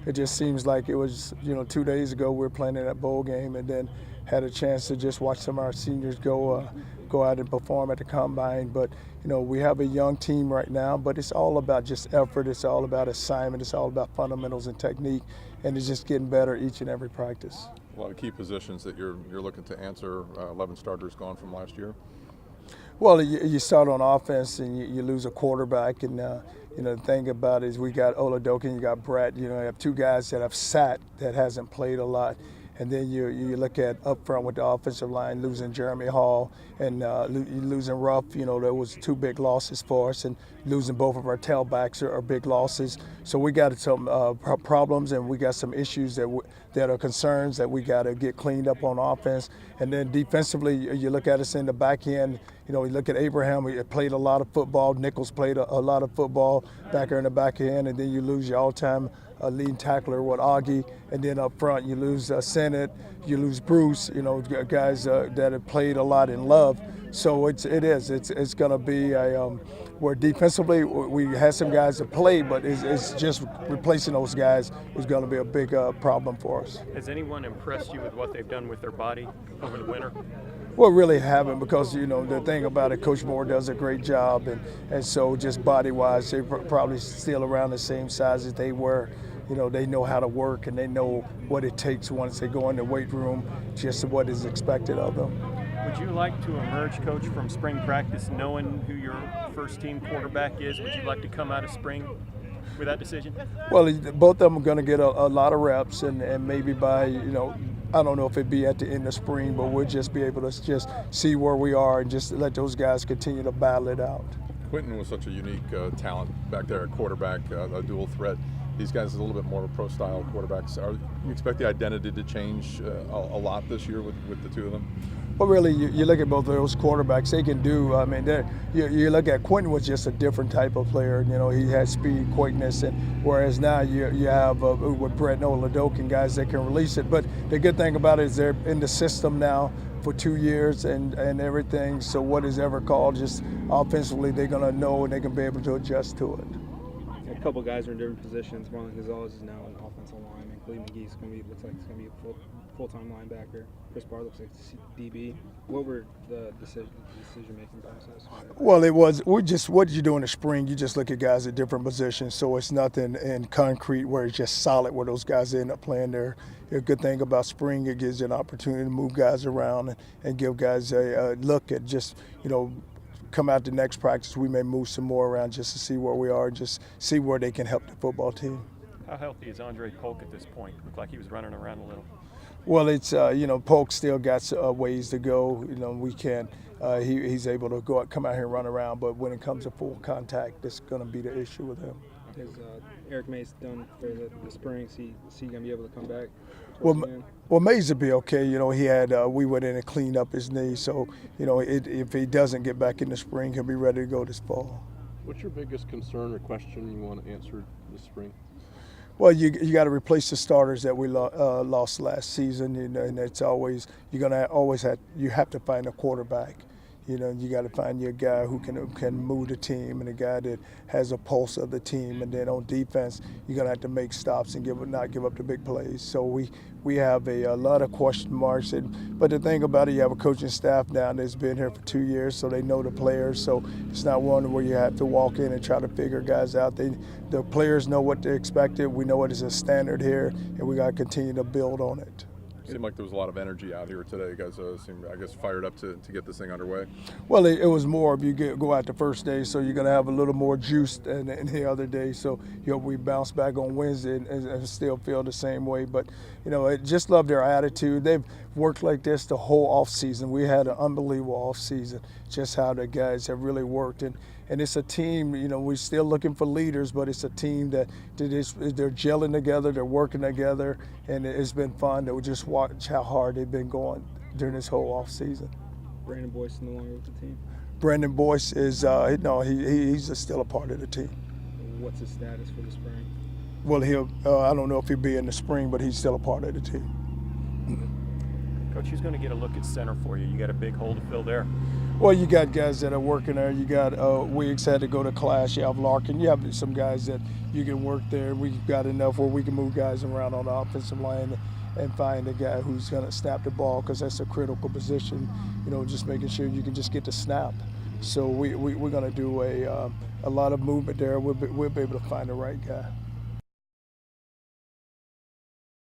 it just seems like it was, 2 days ago we were playing in that bowl game, and then had a chance to just watch some of our seniors go out and perform at the combine. But we have a young team right now, but it's all about just effort. It's all about assignment. It's all about fundamentals and technique, and it's just getting better each and every practice. A lot of key positions that you're looking to answer. 11 starters gone from last year. Well, you start on offense and you lose a quarterback, and the thing about it is we got Oladokin, you got Brett. You have two guys that have sat that hasn't played a lot. And then you look at up front with the offensive line, losing Jeremy Hall and losing Ruff. There was two big losses for us, and losing both of our tailbacks are big losses. So we got some problems, and we got some issues that are concerns that we got to get cleaned up on offense. And then defensively, you look at us in the back end. You look at Abraham. We played a lot of football. Nichols played a lot of football back there in the back end, and then you lose your all-time leading tackler with Augie, and then up front you lose Sennett, you lose Bruce, guys that have played a lot in Love. So it's going to be where defensively we had some guys that played, but it's just replacing those guys is going to be a big problem for us. Has anyone impressed you with what they've done with their body over the winter? Well, really haven't, because the thing about it, Coach Moore does a great job, and so just body-wise, they're probably still around the same size as they were. They know how to work, and they know what it takes once they go in the weight room, just what is expected of them. Would you like to emerge, Coach, from spring practice knowing who your first-team quarterback is? Would you like to come out of spring with that decision? Well, both of them are going to get a lot of reps, and maybe by, I don't know if it'd be at the end of spring, but we'll just be able to just see where we are and just let those guys continue to battle it out. Quentin was such a unique talent back there at quarterback, a dual threat. These guys are a little bit more of a pro-style quarterbacks. You expect the identity to change a lot this year with the two of them? Well, really, you look at both of those quarterbacks, they can do, you look at Quentin was just a different type of player. He had speed, quickness, and whereas now you have with Brett and Oladokin guys that can release it. But the good thing about it is they're in the system now for 2 years and everything. So what is ever called, just offensively, they're going to know and they can be able to adjust to it. A couple guys are in different positions. Marlon Gonzalez is now an offensive lineman. Cleve McGee looks like he's going to be a full-time linebacker. Chris Barr looks like DB. What were the decision-making process? Well, it was what did you do in the spring? You just look at guys at different positions, so it's nothing in concrete where it's just solid where those guys end up playing there. The good thing about spring, it gives you an opportunity to move guys around and give guys a look at just, come out the next practice, we may move some more around just to see where we are, just see where they can help the football team. How healthy is Andre Polk at this point? Looked like he was running around a little. Well, it's Polk still got ways to go. We can't. He's able to come out here and run around, but when it comes to full contact, that's going to be the issue with him. Is Eric Mays done for the spring? Is he going to be able to come back? Well, Mays will be okay. He had we went in and cleaned up his knee, so if he doesn't get back in the spring, he'll be ready to go this fall. What's your biggest concern or question you want to answer this spring? Well, you got to replace the starters that we lost last season, and it's always you have to find a quarterback. You got to find your guy who can move the team and a guy that has a pulse of the team. And then on defense, you're going to have to make stops and not give up the big plays. So we have a lot of question marks. But the thing about it, you have a coaching staff now that's been here for 2 years, so they know the players. So it's not one where you have to walk in and try to figure guys out. The players know what they're expected. We know what is a standard here, and we got to continue to build on it. It seemed like there was a lot of energy out here today. You guys seemed, I guess, fired up to get this thing underway. Well, it was more of you go out the first day, so you're going to have a little more juice than the other day. So we bounce back on Wednesday and still feel the same way. But, I just love their attitude. They've worked like this the whole off season. We had an unbelievable off season, just how the guys have really worked. And it's a team, we're still looking for leaders, but it's a team they're gelling together, they're working together, and it's been fun to just watch how hard they've been going during this whole off season. Brandon Boyce no longer with the team? Brandon Boyce is, he's still a part of the team. What's his status for the spring? Well, I don't know if he'll be in the spring, but he's still a part of the team. Coach, who's going to get a look at center for you? You got a big hole to fill there. Well, you got guys that are working there. You got Wiggs had to go to class. You have Larkin. You have some guys that you can work there. We've got enough where we can move guys around on the offensive line and find a guy who's going to snap the ball, because that's a critical position. You know, just making sure you can just get the snap. So we're going to do a lot of movement there. We'll be able to find the right guy.